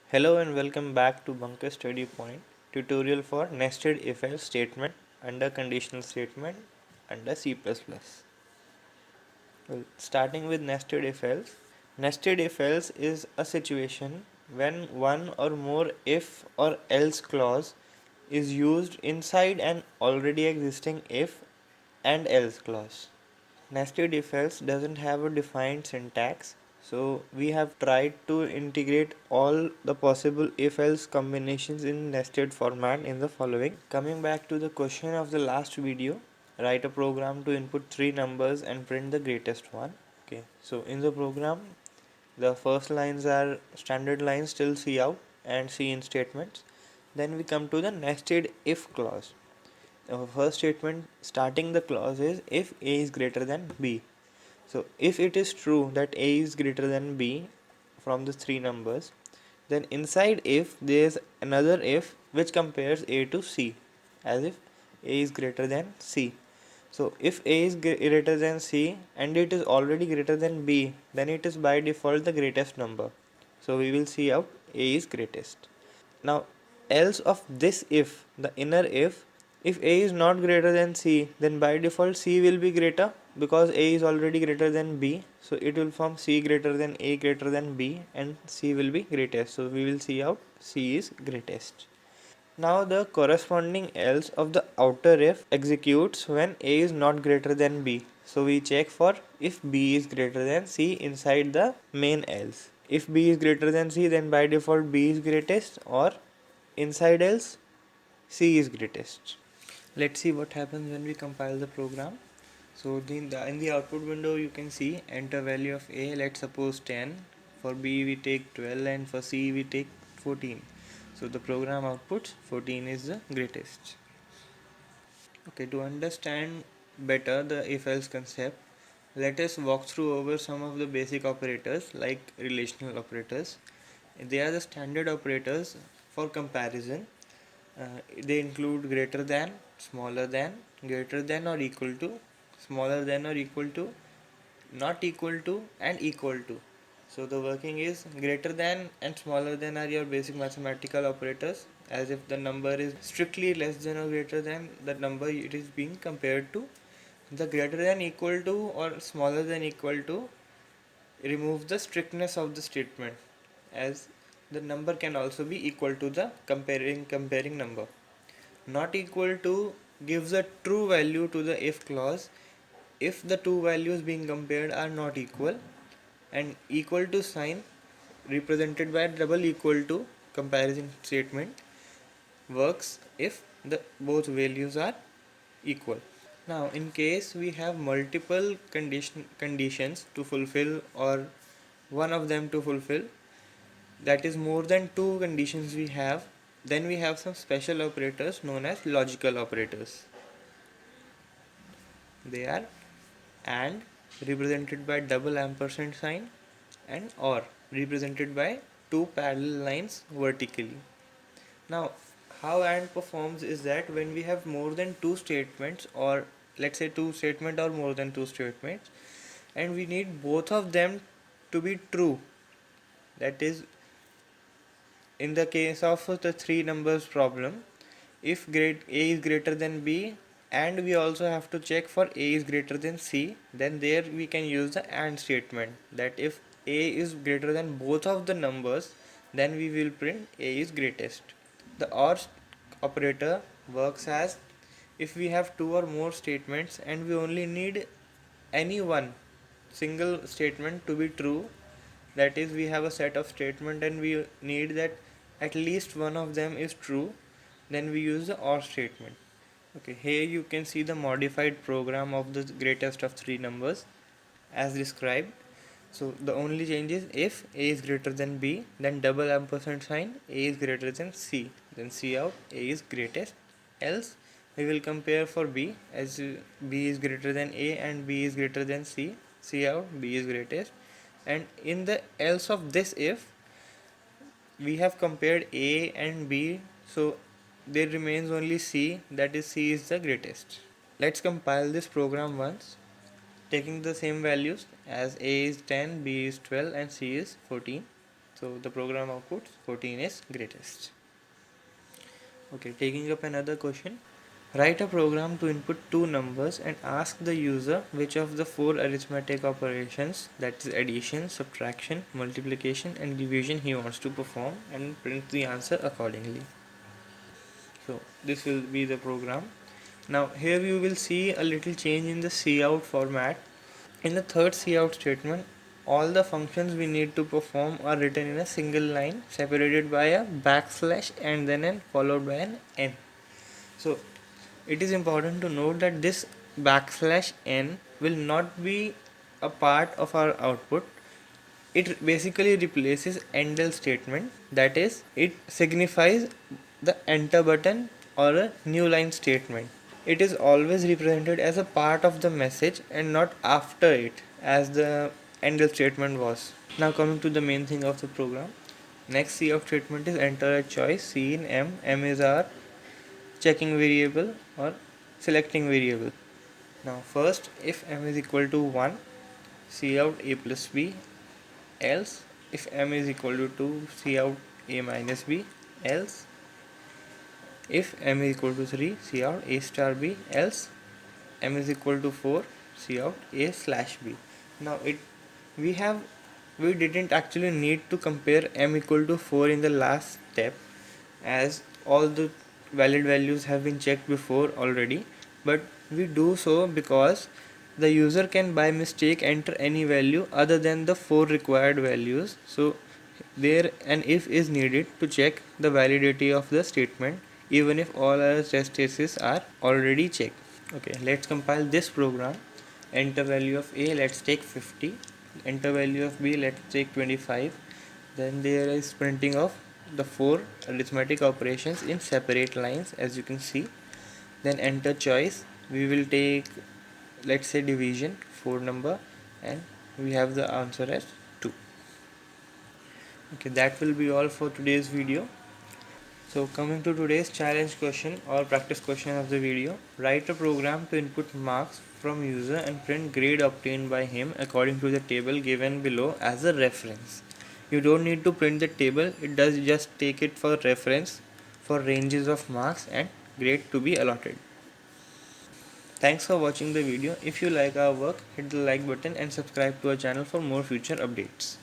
Hello and welcome back to Bunker Study Point tutorial for nested if-else statement under conditional statement under C++. Well, starting with nested if-else. Nested if-else is a situation when one or more if or else clause is used inside an already existing if and else clause. Nested if-else doesn't have a defined syntax, so we have tried to integrate all the possible if-else combinations in nested format in the following. Coming back to the question of the last video, write a program to input three numbers and print the greatest one. Okay, so in the program, the first lines are standard lines till Cout and Cin statements. Then we come to the nested if clause. The first statement starting the clause is if A is greater than B. So if it is true that A is greater than B from the three numbers, then inside if there is another if which compares A to C, as if A is greater than C. So if A is greater than C and it is already greater than B, then it is by default the greatest number. So we will see out A is greatest. Now else of this if, the inner if A is not greater than C, then by default C will be greater because A is already greater than B. So it will form C greater than A greater than B and C will be greatest. So we will see out C is greatest. Now the corresponding else of the outer if executes when A is not greater than B. So we check for if B is greater than C inside the main else. If B is greater than C, then by default B is greatest, or inside else C is greatest. Let's see what happens when we compile the program. So in the output window you can see enter value of A, let's suppose 10, for B we take 12 and for C we take 14. So the program outputs 14 is the greatest. Okay, to understand better the if-else concept, let us walk through over some of the basic operators like relational operators. They are the standard operators for comparison. They include greater than, smaller than, greater than or equal to, smaller than or equal to, not equal to, and equal to. So the working is greater than and smaller than are your basic mathematical operators, as if the number is strictly less than or greater than the number it is being compared to. The greater than equal to or smaller than equal to remove the strictness of the statement, as the number can also be equal to the comparing number. Not equal to gives a true value to the if clause if the two values being compared are not equal, and equal to sign represented by double equal to comparison statement works if the both values are equal. Now in case we have multiple conditions to fulfill or one of them to fulfill, that is more than two conditions we have, then we have some special operators known as logical operators. They are AND represented by double ampersand sign and OR represented by two parallel lines vertically. Now how AND performs is that when we have more than two statements, or let's say two statements or more than two statements, and we need both of them to be true, that is in the case of the three numbers problem, if A is greater than B and we also have to check for A is greater than C, then there we can use the AND statement, that if A is greater than both of the numbers, then we will print A is greatest. The OR operator works as if we have two or more statements and we only need any one single statement to be true, that is we have a set of statement and we need that at least one of them is true, then we use the OR statement. Okay, here you can see the modified program of the greatest of three numbers as described. So the only change is if A is greater than B, then double ampersand sign, A is greater than C, then Cout A is greatest. Else we will compare for B, as B is greater than A and B is greater than C, Cout B is greatest. And in the else of this if, we have compared A and B, so there remains only C, that is C is the greatest. Let's compile this program once, taking the same values as A is 10, B is 12 and C is 14. So the program outputs 14 is greatest. Okay, taking up another question. Write a program to input two numbers and ask the user which of the four arithmetic operations, that is addition, subtraction, multiplication and division, he wants to perform, and print the answer accordingly. So this will be the program. Now here you will see a little change in the cout format. In the third cout statement, all the functions we need to perform are written in a single line separated by a backslash and then followed by an n. So it is important to note that this backslash n will not be a part of our output. It basically replaces endl statement, that is, it signifies the enter button or a new line statement. It is always represented as a part of the message and not after it, as the endl statement was. Now coming to the main thing of the program. Next cout statement is enter a choice. C in M. M is our checking variable or selecting variable. Now first, if M is equal to 1, cout A plus B, else if M is equal to 2, cout A minus B, else if M is equal to 3, cout A star B, else M is equal to 4, cout A slash B. Now we have we didn't actually need to compare M equal to 4 in the last step, as all the valid values have been checked before already, but we do so because the user can by mistake enter any value other than the 4 required values. So there an if is needed to check the validity of the statement even if all our test cases are already checked. Okay, let's compile this program. Enter value of A, let's take 50. Enter value of B, let's take 25. Then there is printing of the four arithmetic operations in separate lines, as you can see. Then enter choice, we will take, let's say, division, 4 number, and we have the answer as 2. Okay, that will be all for today's video. So coming to today's challenge question or practice question of the video, write a program to input marks from user and print grade obtained by him according to the table given below as a reference. You don't need to print the table, it does just take it for reference for ranges of marks and grade to be allotted. Thanks for watching the video. If you like our work, hit the like button and subscribe to our channel for more future updates.